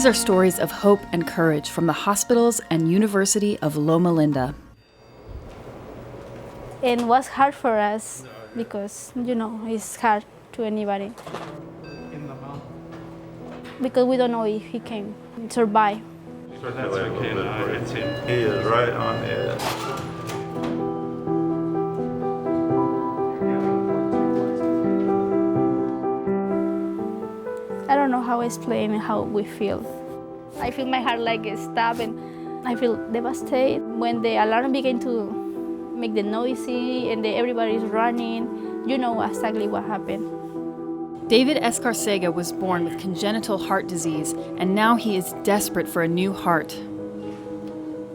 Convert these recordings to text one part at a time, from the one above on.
These are stories of hope and courage from the hospitals and University of Loma Linda. It was hard for us because, it's hard to anybody. Because we don't know if he can survive. He is right on the edge. I don't know how to explain how we feel. I feel my heart like it's stopped and I feel devastated. When the alarm began to make the noisy and everybody's running, you know exactly what happened. David Escarcega was born with congenital heart disease, and now he is desperate for a new heart.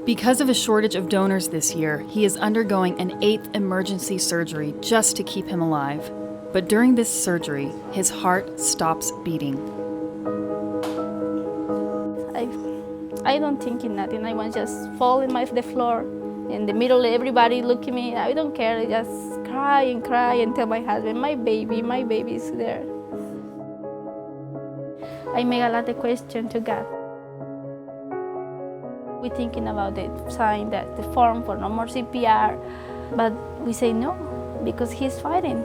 Because of a shortage of donors this year, he is undergoing an 8th emergency surgery just to keep him alive. But during this surgery, his heart stops beating. I don't think in nothing. I want to just fall in the floor. In the middle, everybody look at me. I don't care. I just cry and tell my husband, my baby is there. I make a lot of questions to God. We're thinking about it, sign the form for no more CPR, but we say no, because he's fighting.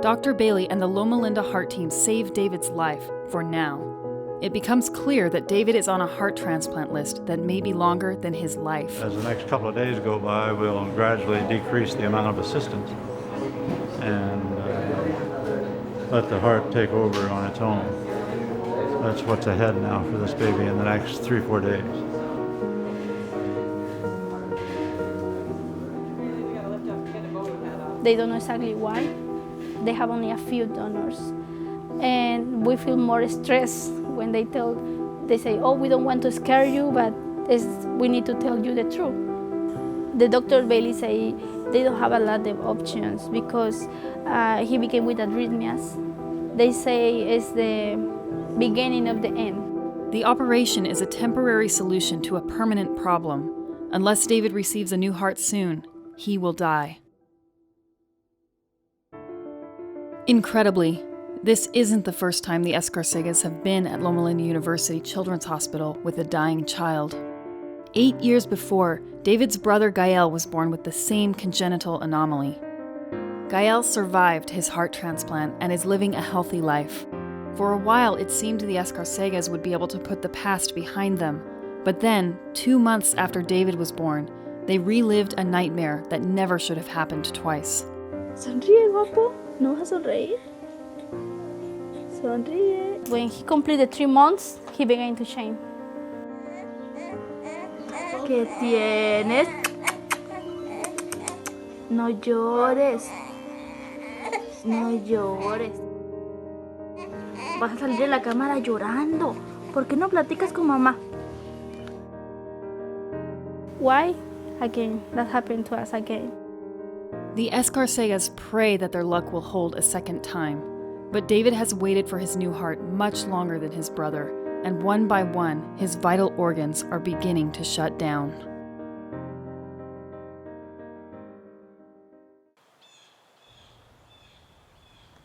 Dr. Bailey and the Loma Linda heart team saved David's life, for now. It becomes clear that David is on a heart transplant list that may be longer than his life. As the next couple of days go by, we'll gradually decrease the amount of assistance and let the heart take over on its own. That's what's ahead now for this baby in the next 3-4 days. They don't know exactly why. They have only a few donors. And we feel more stressed when they say, oh, we don't want to scare you, but we need to tell you the truth. The Dr. Bailey say they don't have a lot of options because he became with arrhythmias. They say it's the beginning of the end. The operation is a temporary solution to a permanent problem. Unless David receives a new heart soon, he will die. Incredibly, this isn't the first time the Escarcegas have been at Loma Linda University Children's Hospital with a dying child. 8 years before, David's brother Gael was born with the same congenital anomaly. Gael survived his heart transplant and is living a healthy life. For a while, it seemed the Escarcegas would be able to put the past behind them. But then, 2 months after David was born, they relived a nightmare that never should have happened twice. Sonríe, guapo. No vas a sonreír. Sonríe. When he completed 3 months, he began to shame. ¿Qué tienes? No llores. No llores. Vas a salir de la cámara llorando. ¿Por qué no platicas con mamá? Why? Again, that happened to us again. The Escarcegas pray that their luck will hold a second time, but David has waited for his new heart much longer than his brother, and one by one, his vital organs are beginning to shut down.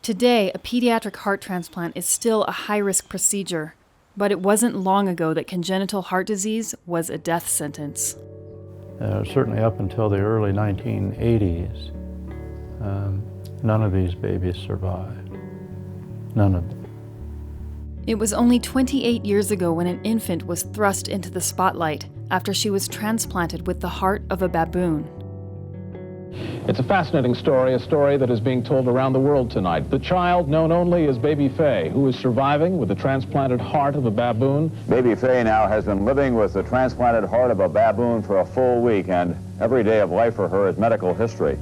Today, a pediatric heart transplant is still a high-risk procedure, but it wasn't long ago that congenital heart disease was a death sentence. Certainly up until the early 1980s, none of these babies survived. None of them. It was only 28 years ago when an infant was thrust into the spotlight after she was transplanted with the heart of a baboon. It's a fascinating story, a story that is being told around the world tonight. The child, known only as Baby Fae, who is surviving with the transplanted heart of a baboon. Baby Fae now has been living with the transplanted heart of a baboon for a full week, and every day of life for her is medical history.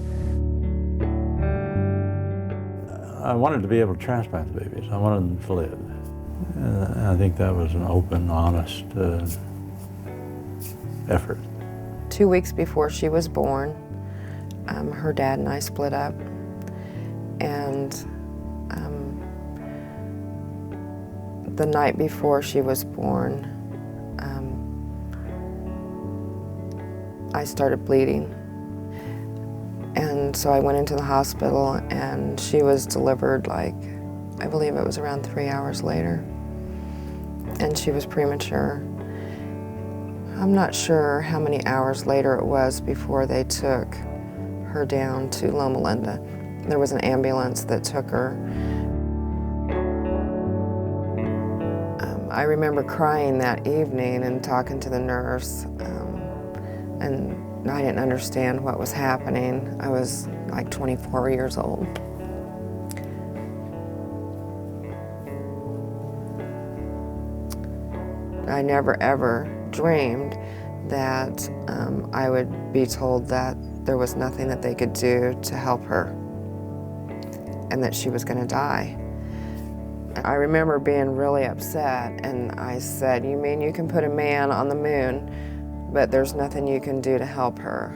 I wanted to be able to transplant the babies. I wanted them to live. And I think that was an open, honest effort. 2 weeks before she was born, her dad and I split up, and the night before she was born, I started bleeding. And so I went into the hospital, and she was delivered I believe it was around 3 hours later. and she was premature. I'm not sure how many hours later it was before they took her down to Loma Linda. There was an ambulance that took her. I remember crying that evening and talking to the nurse, and I didn't understand what was happening. I was like 24 years old. I never ever dreamed that I would be told that there was nothing that they could do to help her and that she was going to die. I remember being really upset, and I said, "You mean you can put a man on the moon, but there's nothing you can do to help her?"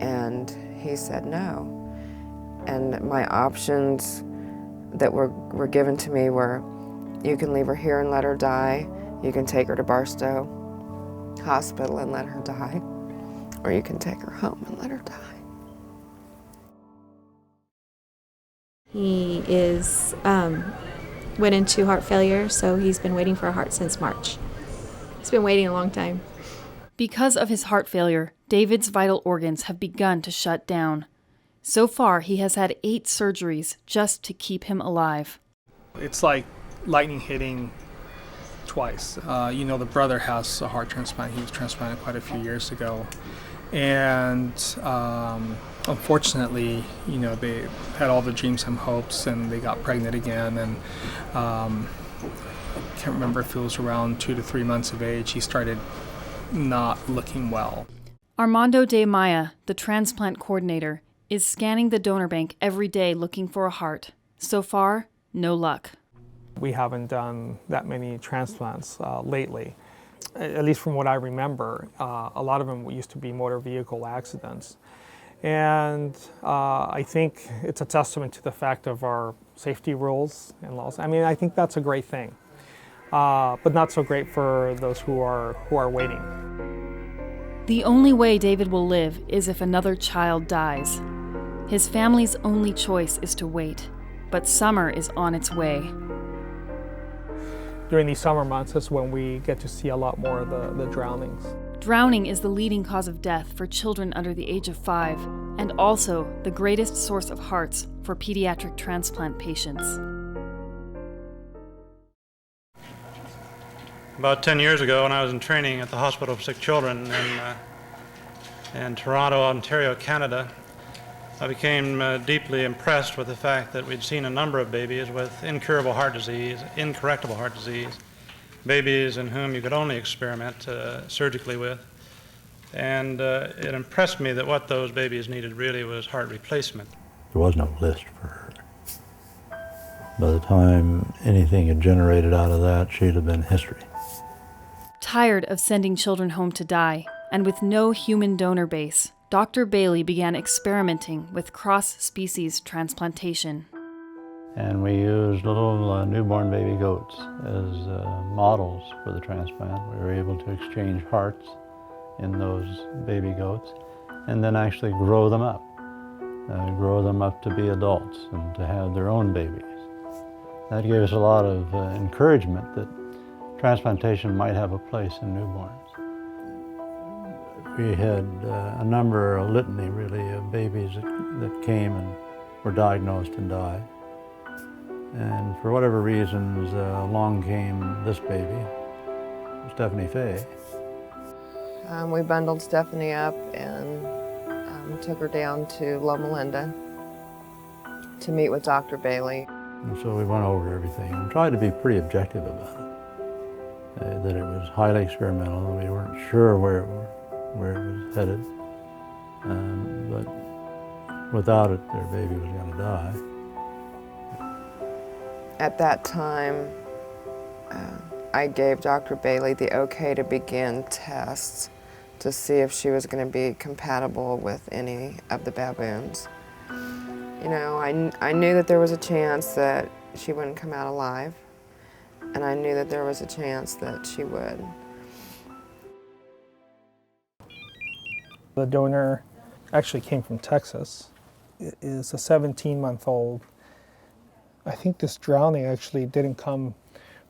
And he said no. And my options that were given to me were, you can leave her here and let her die, you can take her to Barstow Hospital and let her die, or you can take her home and let her die. He went into heart failure, so he's been waiting for a heart since March. He's been waiting a long time. Because of his heart failure, David's vital organs have begun to shut down. So far, he has had 8 surgeries just to keep him alive. It's like lightning hitting twice. The brother has a heart transplant. He was transplanted quite a few years ago. And unfortunately, they had all the dreams and hopes, and they got pregnant again. And I can't remember if it was around 2 to 3 months of age, he started not looking well. Armando de Maya, the transplant coordinator, is scanning the donor bank every day looking for a heart. So far, no luck. We haven't done that many transplants lately. At least from what I remember, a lot of them used to be motor vehicle accidents. And I think it's a testament to the fact of our safety rules and laws. I mean, I think that's a great thing, but not so great for those who are waiting. The only way David will live is if another child dies. His family's only choice is to wait, but summer is on its way. During these summer months is when we get to see a lot more of the drownings. Drowning is the leading cause of death for children under the age of 5, and also the greatest source of hearts for pediatric transplant patients. About 10 years ago, when I was in training at the Hospital for Sick Children in Toronto, Ontario, Canada, I became deeply impressed with the fact that we'd seen a number of babies with incurable heart disease, incorrectable heart disease, babies in whom you could only experiment surgically with. And it impressed me that what those babies needed really was heart replacement. There was no list for her. By the time anything had generated out of that, she'd have been history. Tired of sending children home to die, and with no human donor base, Dr. Bailey began experimenting with cross-species transplantation. And we used little newborn baby goats as models for the transplant. We were able to exchange hearts in those baby goats and then actually grow them up to be adults and to have their own babies. That gave us a lot of encouragement that transplantation might have a place in newborns. We had a litany really of babies that came and were diagnosed and died. And for whatever reasons, along came this baby, Baby Fae. We bundled Stephanie up and took her down to Loma Linda to meet with Dr. Bailey. And so we went over everything and tried to be pretty objective about it. That it was highly experimental, and we weren't sure where it was headed. But without it, their baby was going to die. At that time, I gave Dr. Bailey the okay to begin tests to see if she was going to be compatible with any of the baboons. You know, I knew that there was a chance that she wouldn't come out alive, and I knew that there was a chance that she would. The donor actually came from Texas. It is a 17-month-old. I think this drowning actually didn't come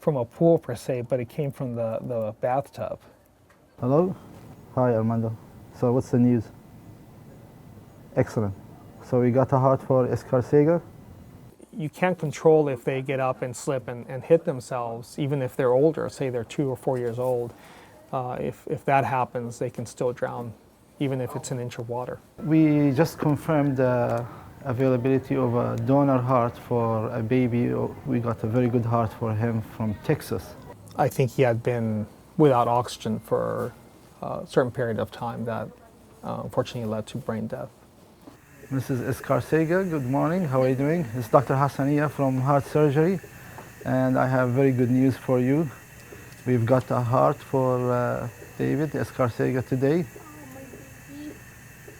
from a pool per se, but it came from the bathtub. Hello? Hi, Armando. So what's the news? Excellent. So we got a heart for Escarcega? You can't control if they get up and slip and hit themselves, even if they're older, say they're 2 or 4 years old. If that happens, they can still drown, even if it's an inch of water. We just confirmed the availability of a donor heart for a baby. We got a very good heart for him from Texas. I think he had been without oxygen for a certain period of time that unfortunately led to brain death. Mrs. Escarcega, good morning. How are you doing? It's Dr. Hassania from Heart Surgery, and I have very good news for you. We've got a heart for David Escarcega today.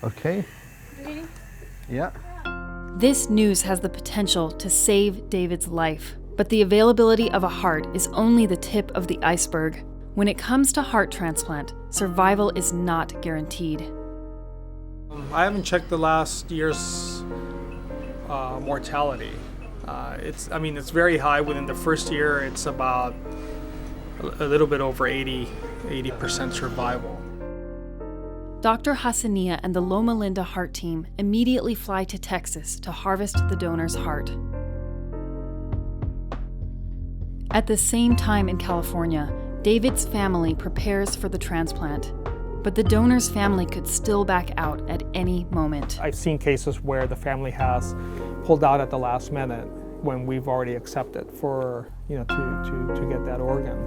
Okay? Yeah. This news has the potential to save David's life, but the availability of a heart is only the tip of the iceberg. When it comes to heart transplant, survival is not guaranteed. I haven't checked the last year's mortality. It's very high. Within the first year, it's about a little bit over 80% survival. Dr. Hassania and the Loma Linda heart team immediately fly to Texas to harvest the donor's heart. At the same time in California, David's family prepares for the transplant, but the donor's family could still back out at any moment. I've seen cases where the family has pulled out at the last minute when we've already accepted for, to get that organ.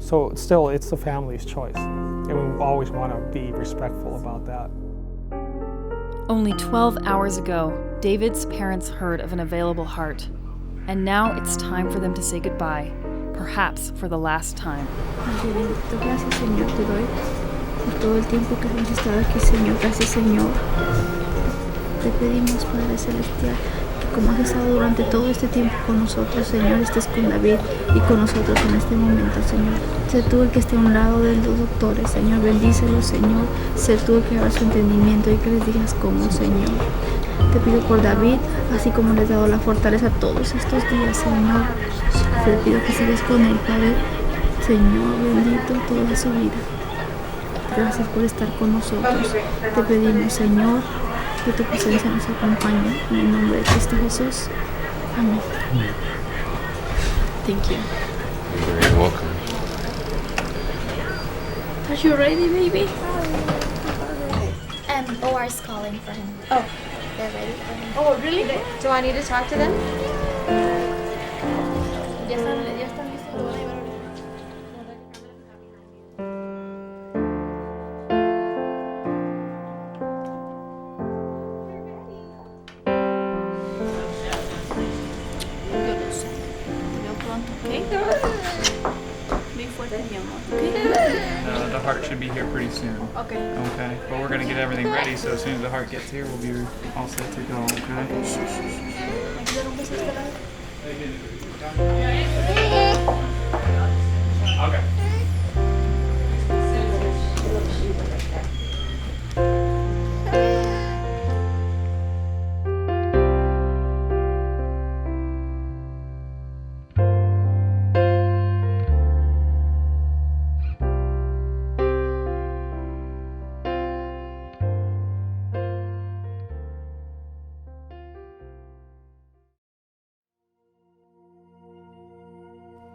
So still, it's the family's choice, and we always want to be respectful about that. Only 12 hours ago, David's parents heard of an available heart, and now it's time for them to say goodbye, perhaps for the last time. Gracias, Señor, te doy por todo el tiempo que hemos estado aquí, Señor. Gracias, Señor. Te pedimos, Padre Celestial, que como has estado durante todo este tiempo con nosotros, Señor, estés con David y con nosotros en este momento, Señor. Sé tú el que esté a un lado de los doctores, Señor. Bendícelos, Señor. Sé tú el que abra su entendimiento y que les digas cómo, Señor. Te pido por David, así como les he dado la fortaleza todos estos días, Señor. Te pido que sigas con él, Padre. Señor, bendito toda su vida. Gracias por estar con nosotros. Te pedimos, Señor, que tu presencia nos acompañe. En el nombre de Cristo Jesús. Amén. Thank you. You're very welcome. Are you ready, baby? OR's calling for him. Oh. They're ready for him. Oh, really? Do I need to talk to them? Ya están listos, lo van a llevar ahorita. Yo lo sé. Te veo pronto, ¿ok? Bien fuerte, mi amor, ¿ok? The heart should be here pretty soon. Okay. Okay. But we're gonna get everything ready, so as soon as the heart gets here, we'll be all set to go. Okay. Okay.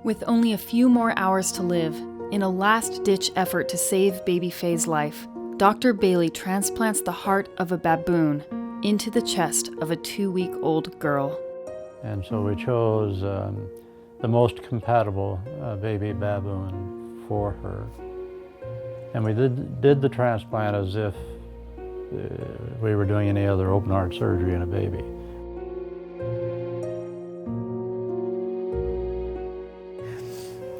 With only a few more hours to live, in a last-ditch effort to save Baby Fae's life, Dr. Bailey transplants the heart of a baboon into the chest of a 2-week-old girl. And so we chose the most compatible baby baboon for her. And we did the transplant as if we were doing any other open heart surgery in a baby.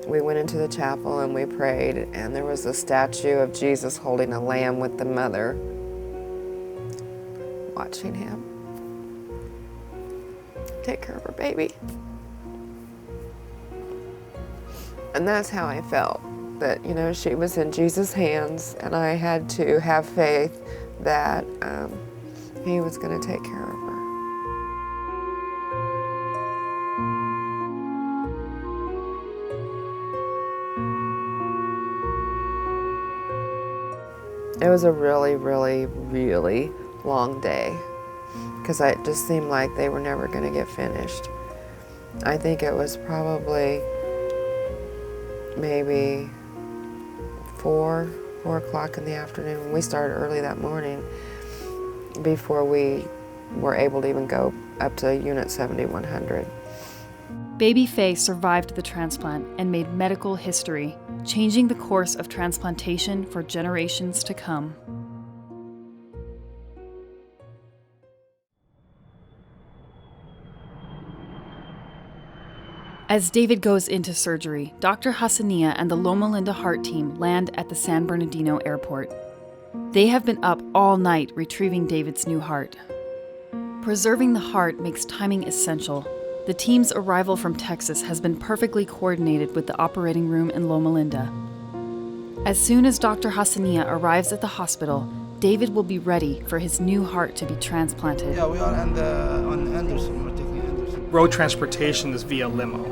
We went into the chapel and we prayed, and there was a statue of Jesus holding a lamb with the mother, watching him take care of her baby. And that's how I felt, that, she was in Jesus' hands, and I had to have faith that he was going to take care of her. It was a really, really, really long day because it just seemed like they were never going to get finished. I think it was probably maybe 4 o'clock in the afternoon. We started early that morning before we were able to even go up to Unit 7100. Baby Fae survived the transplant and made medical history, changing the course of transplantation for generations to come. As David goes into surgery, Dr. Hassania and the Loma Linda Heart team land at the San Bernardino airport. They have been up all night retrieving David's new heart. Preserving the heart makes timing essential. The team's arrival from Texas has been perfectly coordinated with the operating room in Loma Linda. As soon as Dr. Hassania arrives at the hospital, David will be ready for his new heart to be transplanted. Yeah, we are on Anderson. We're taking Anderson. Road transportation is via limo.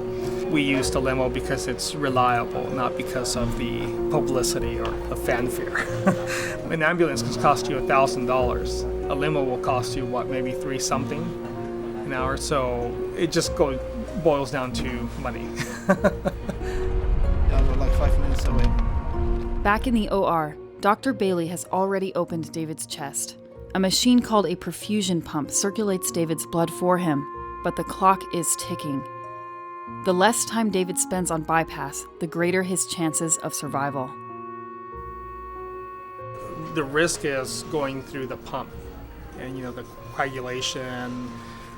We use the limo because it's reliable, not because of the publicity or the fanfare. An ambulance can cost you $1,000. A limo will cost you, maybe $3 something an hour. So it just boils down to money. Yeah, we're like 5 minutes away. Back in the OR, Dr. Bailey has already opened David's chest. A machine called a perfusion pump circulates David's blood for him, but the clock is ticking. The less time David spends on bypass, the greater his chances of survival. The risk is going through the pump and, the coagulation,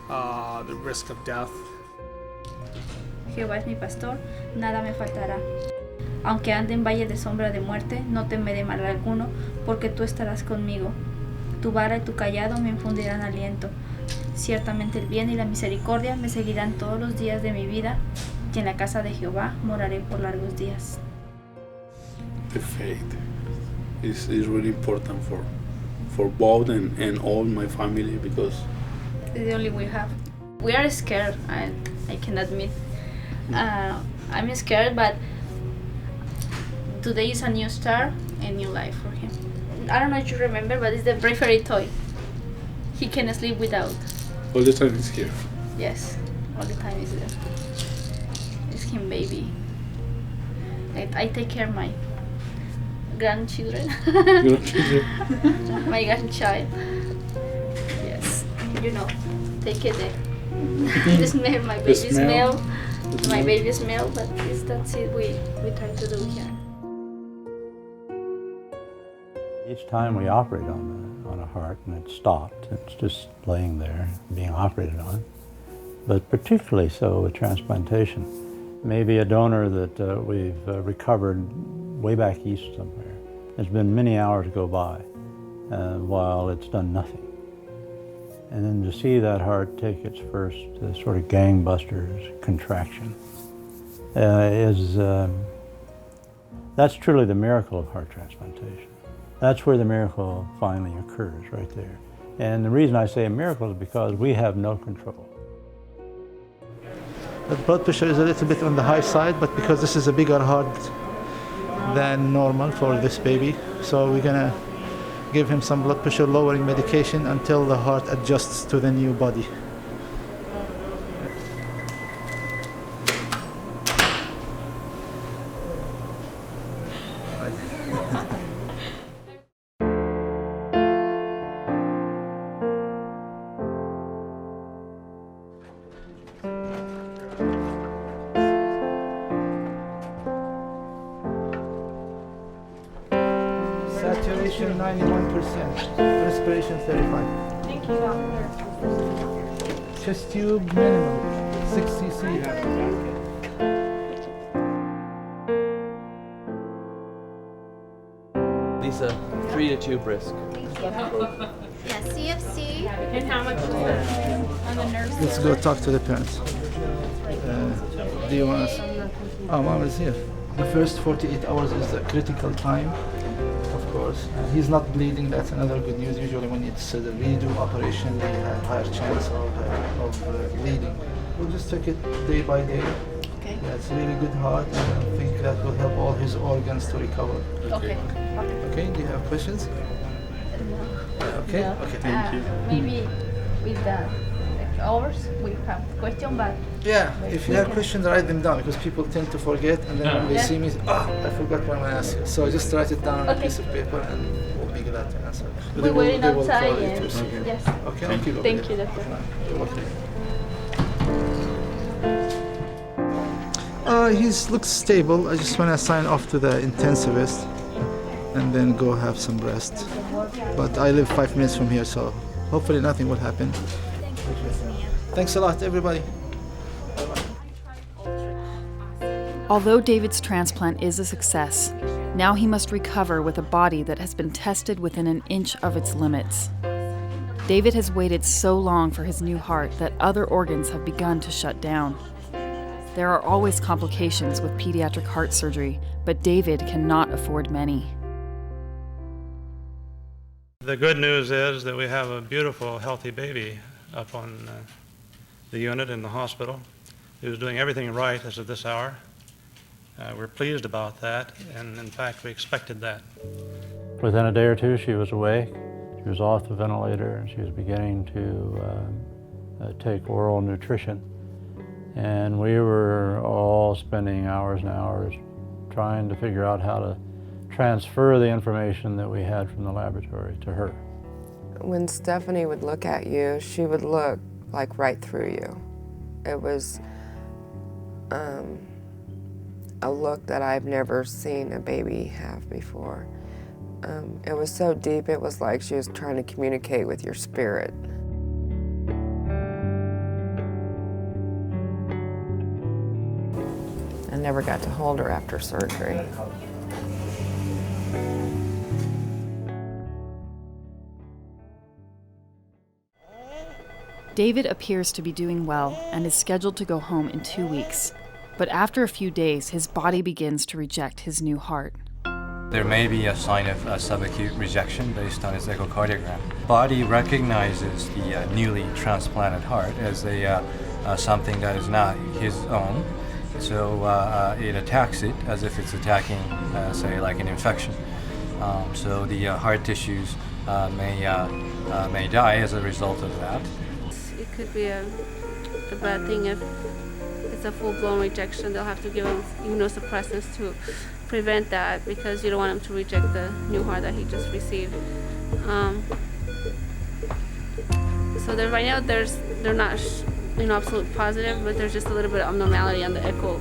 the risk of death. Jehová es mi pastor, nada me faltará. Aunque ande en valle de sombra de muerte, no temeré mal alguno, porque tú estarás conmigo. Tu vara y tu callado me infundirán aliento. Ciertamente el bien y la misericordia me seguirán todos los días de mi vida, y en la casa de Jehová moraré por largos días. The faith is really important for both and all my family, because It's the only we have. We are scared, and I can admit. I'm scared, but today is a new start, a new life for him. I don't know if you remember, but it's the bravery toy. He can sleep without. all the time it's here. Yes, all the time is there. It's him, baby. I take care of my grandchildren. My grandchild. Yes, take it there. The smell, my baby smell. My baby smell, but that's it we try to do here. Each time we operate on a heart and it's stopped, it's just laying there being operated on. But particularly so with transplantation. Maybe a donor that we've recovered way back east somewhere. There's been many hours go by while it's done nothing. And then to see that heart take its first sort of gangbusters contraction that's truly the miracle of heart transplantation. That's where the miracle finally occurs, right there. And the reason I say a miracle is because we have no control. The blood pressure is a little bit on the high side, but because this is a bigger heart than normal for this baby, so we're gonna give him some blood pressure lowering medication until the heart adjusts to the new body. Saturation 91%, respiration 35. Thank you, doctor. Chest tube minimum, 6 cc. Lisa, 3 to 2 brisk. Yes, CFC. And how much is that on the nurse? Let's go talk to the parents. Do you want us? Oh, Mom is here. The first 48 hours is the critical time, of course. He's not bleeding, that's another good news. Usually when it's a redo operation, they have higher chance of bleeding. We'll just take it day by day. Okay. Yeah, it's a really good heart, and I think that will help all his organs to recover. Okay. Okay, do you have questions? Okay, No. okay. Thank you. Maybe with the hours we have question, but Yeah, if you have questions, write them down because people tend to forget, and then when they see me, I forgot what I'm going to ask you. So just write it down on a piece of paper, and we'll be glad to answer. we're waiting they will outside. call you And to see. yes. Okay, I'll keep Thank you, doctor. You're welcome. He looks stable. I just want to sign off to the intensivist and then go have some rest. But I live 5 minutes from here, so hopefully nothing will happen. Thanks a lot, everybody. Although David's transplant is a success, now he must recover with a body that has been tested within an inch of its limits. David has waited so long for his new heart that other organs have begun to shut down. There are always complications with pediatric heart surgery, but David cannot afford many. The good news is that we have a beautiful, healthy baby up on the unit in the hospital who's doing everything right as of this hour. We're pleased about that, and in fact, we expected that. Within a day or two, she was awake. She was off the ventilator, and she was beginning to take oral nutrition. And we were all spending hours and hours trying to figure out how to transfer the information that we had from the laboratory to her. When Stephanie would look at you, she would look like right through you. It was a look that I've never seen a baby have before. It was so deep, it was like she was trying to communicate with your spirit. I never got to hold her after surgery. David appears to be doing well and is scheduled to go home in 2 weeks. But after a few days, his body begins to reject his new heart. There may be a sign of subacute rejection based on his echocardiogram. Body recognizes the newly transplanted heart as something that is not his own. So it attacks it as if it's attacking, say, like an infection. So the heart tissues may die as a result of that. It could be a bad thing if it's a full-blown rejection. They'll have to give him immunosuppressants to prevent that because you don't want him to reject the new heart that he just received. So right now they're not absolute positive, but there's just a little bit of abnormality on the echo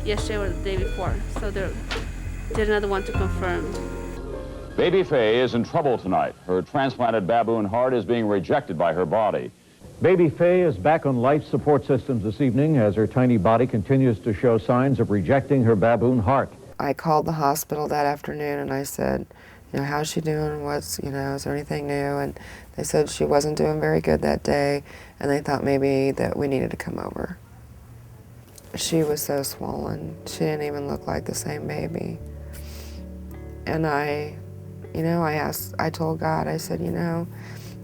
yesterday or the day before. So they did another one to confirm. Baby Fae is in trouble tonight. Her transplanted baboon heart is being rejected by her body. Baby Fae is back on life support systems this evening as her tiny body continues to show signs of rejecting her baboon heart. I called the hospital that afternoon and I said, how's she doing? Is there anything new? And they said she wasn't doing very good that day, and they thought maybe that we needed to come over. She was so swollen. She didn't even look like the same baby. And I told God, I said,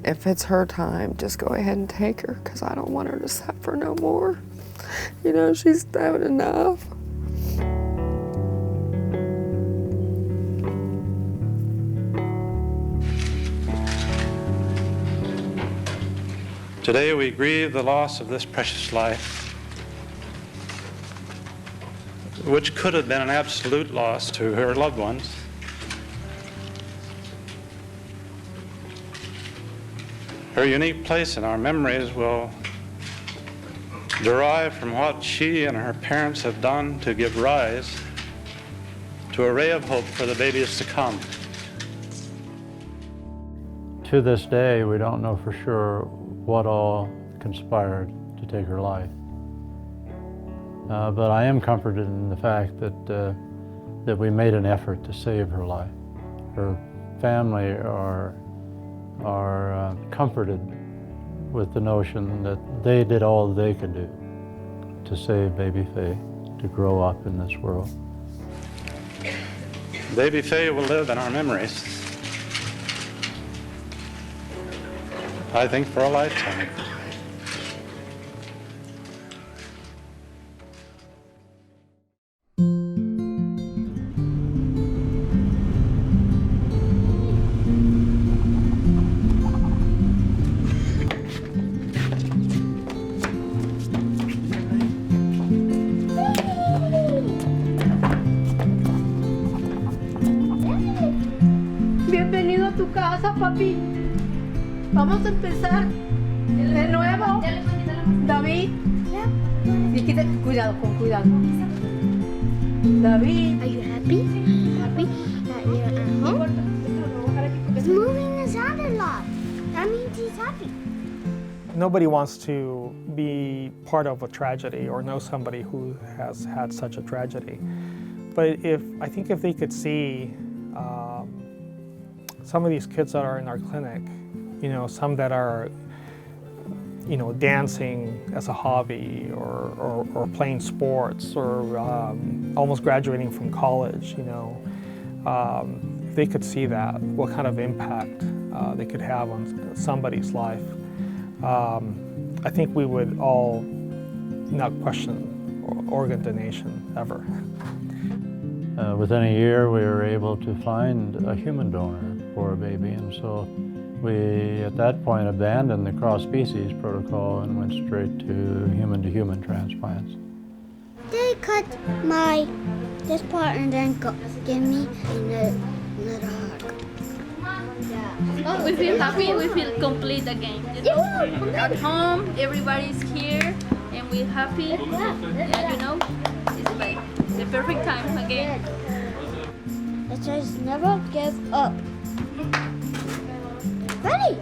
if it's her time, just go ahead and take her, because I don't want her to suffer no more. She's having enough. Today we grieve the loss of this precious life, which could have been an absolute loss to her loved ones. Her unique place in our memories will derive from what she and her parents have done to give rise to a ray of hope for the babies to come. To this day, we don't know for sure what all conspired to take her life. But I am comforted in the fact that we made an effort to save her life. Her family are comforted with the notion that they did all they could do to save Baby Fae to grow up in this world. Baby Fae will live in our memories, I think, for a lifetime. papi. Vamos a empezar de nuevo. David. Cuidado, con cuidado. David. Are you happy? Happy that you're at home? He's moving his hand a lot. That means he's happy. Nobody wants to be part of a tragedy or know somebody who has had such a tragedy. But I think if they could see some of these kids that are in our clinic, some that are, dancing as a hobby or playing sports or almost graduating from college, if they could see that, what kind of impact they could have on somebody's life, I think we would all not question organ donation ever. Within a year, we were able to find a human donor for a baby, and so we, at that point, abandoned the cross-species protocol and went straight to human transplants. They cut this part and then give me another hug. Oh, we feel happy, we feel complete again. At home, everybody's here and we're happy. And it's like the perfect time again. It says never give up. Ready,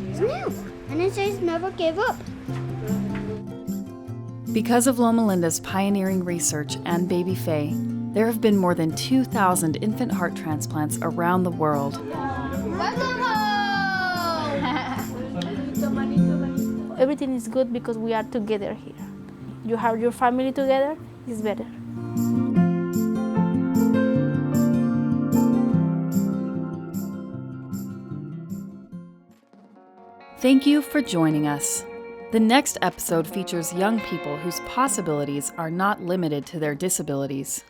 it's new. And it says never give up. Because of Loma Linda's pioneering research and Baby Fae, there have been more than 2,000 infant heart transplants around the world. Everything is good because we are together here. You have your family together, it's better. Thank you for joining us. The next episode features young people whose possibilities are not limited to their disabilities.